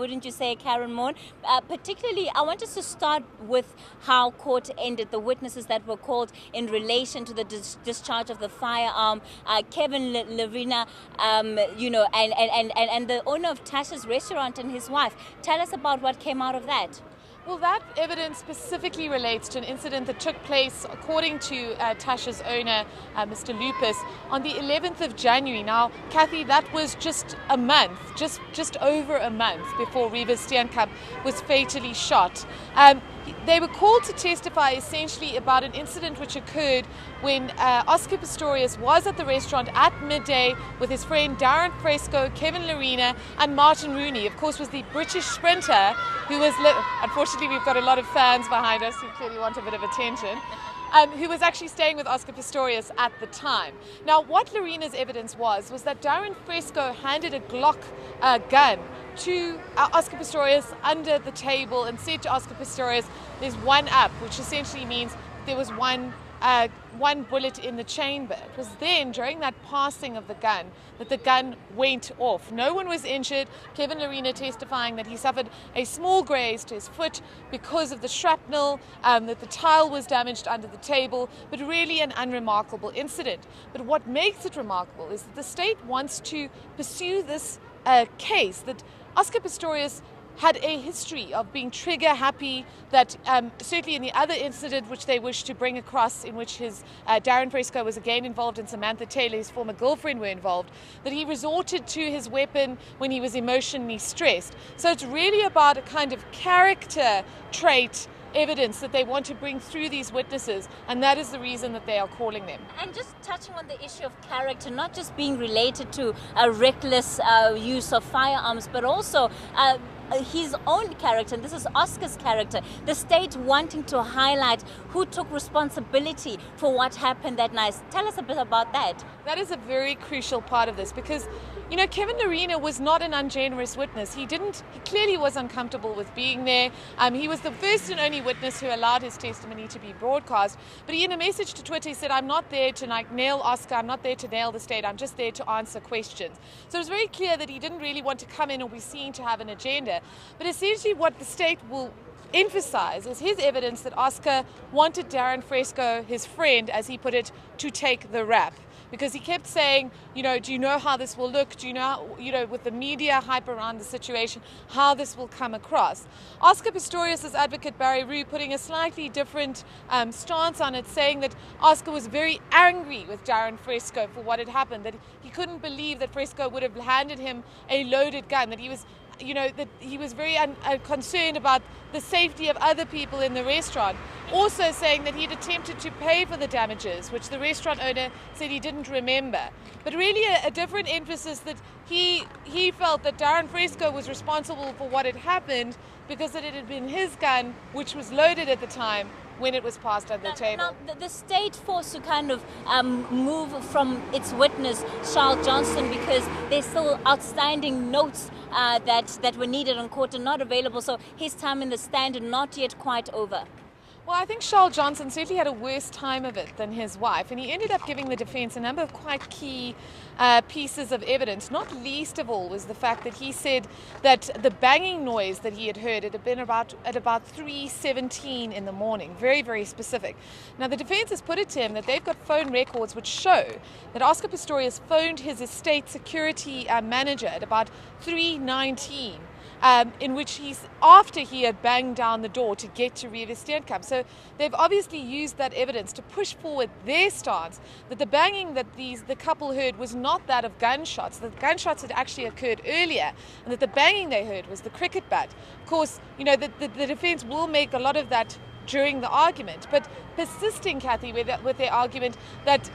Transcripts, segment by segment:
wouldn't you say, Karyn Maughan? Particularly, I want us to start with how court ended, the witnesses that were called in relation to the discharge of the firearm, Kevin Lerena, and the owner of Tashas restaurant and his wife. Tell us about what came out of that. Well, that evidence specifically relates to an incident that took place, according to Tashas owner, Mr. Lupus, on the 11th of January. Now, Kathy, that was just a month, just over a month before Reeva Steenkamp was fatally shot. They were called to testify essentially about an incident which occurred when Oscar Pistorius was at the restaurant at midday with his friend Darren Fresco, Kevin Lerena and Martin Rooney. Of course, was the British sprinter who was, unfortunately we've got a lot of fans behind us who clearly want a bit of attention, who was actually staying with Oscar Pistorius at the time. Now, what Lerena's evidence was that Darren Fresco handed a Glock gun to Oscar Pistorius under the table and said to Oscar Pistorius, "There's one up," which essentially means there was one bullet in the chamber. It was then, during that passing of the gun, that the gun went off. No one was injured. Kevin Lerena testifying that he suffered a small graze to his foot because of the shrapnel, that the tile was damaged under the table, but really an unremarkable incident. But what makes it remarkable is that the state wants to pursue this case, that Oscar Pistorius had a history of being trigger happy, that certainly in the other incident which they wish to bring across, in which his Darren Fresco was again involved and Samantha Taylor, his former girlfriend, were involved, that he resorted to his weapon when he was emotionally stressed. So it's really about a kind of character trait evidence that they want to bring through these witnesses, and that is the reason that they are calling them. And just touching on the issue of character, not just being related to a reckless use of firearms, but also his own character, and this is Oscar's character, the state wanting to highlight who took responsibility for what happened that night. Tell us a bit about that. That is a very crucial part of this, because Kevin Lerena was not an ungenerous witness. He clearly was uncomfortable with being there. He was the first and only witness who allowed his testimony to be broadcast. But he, in a message to Twitter, he said, "I'm not there to nail Oscar, I'm not there to nail the state, I'm just there to answer questions." So it was very clear that he didn't really want to come in or be seen to have an agenda. But essentially what the state will emphasize is his evidence that Oscar wanted Darren Fresco, his friend, as he put it, to take the rap. Because he kept saying, do you know how this will look? Do you know, with the media hype around the situation, how this will come across? Oscar Pistorius' advocate Barry Rue putting a slightly different stance on it, saying that Oscar was very angry with Darren Fresco for what had happened, that he couldn't believe that Fresco would have handed him a loaded gun, that he was that he was very concerned about the safety of other people in the restaurant. Also saying that he'd attempted to pay for the damages, which the restaurant owner said he didn't remember. But really a different emphasis that he felt that Darren Fresco was responsible for what had happened because it had been his gun, which was loaded at the time when it was passed under the table. Now, the state forced to kind of move from its witness, Charles Johnson, because there's still outstanding notes that were needed on court and not available. So his time in the stand is not yet quite over. Well, I think Charles Johnson certainly had a worse time of it than his wife, and he ended up giving the defense a number of quite key pieces of evidence. Not least of all was the fact that he said that the banging noise that he had heard had been at about 3:17 in the morning. Very, very specific. Now, the defense has put it to him that they've got phone records which show that Oscar Pistorius phoned his estate security manager at about 3:19. In which after he had banged down the door to get to Reeva Steenkamp. So they've obviously used that evidence to push forward their stance that the banging that the couple heard was not that of gunshots. The gunshots had actually occurred earlier, and that the banging they heard was the cricket bat. Of course, the defense will make a lot of that during the argument, but persisting, Kathy, with their argument that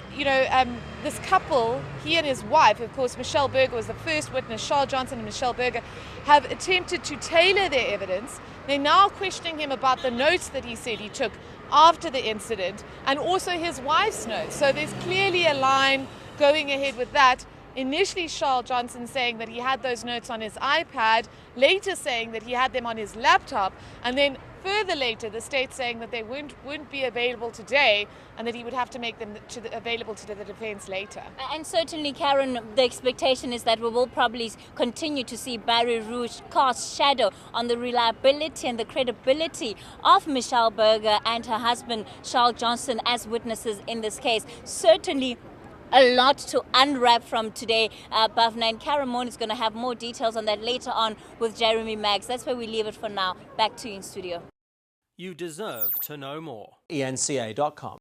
this couple, he and his wife, of course Michelle Berger was the first witness, Charles Johnson and Michelle Berger, have attempted to tailor their evidence. They're now questioning him about the notes that he said he took after the incident, and also his wife's notes. So there's clearly a line going ahead with that. Initially, Charles Johnson saying that he had those notes on his iPad, later saying that he had them on his laptop, and then Further later, the state saying that they wouldn't be available today and that he would have to make them available to the defence later. And certainly, Karyn, the expectation is that we will probably continue to see Barry Rouge cast shadow on the reliability and the credibility of Michelle Berger and her husband, Charles Johnson, as witnesses in this case. Certainly a lot to unwrap from today, Bhavna, and Karyn Maughan is going to have more details on that later on with Jeremy Maggs. That's where we leave it for now. Back to you in studio. You deserve to know more. eNCA.com.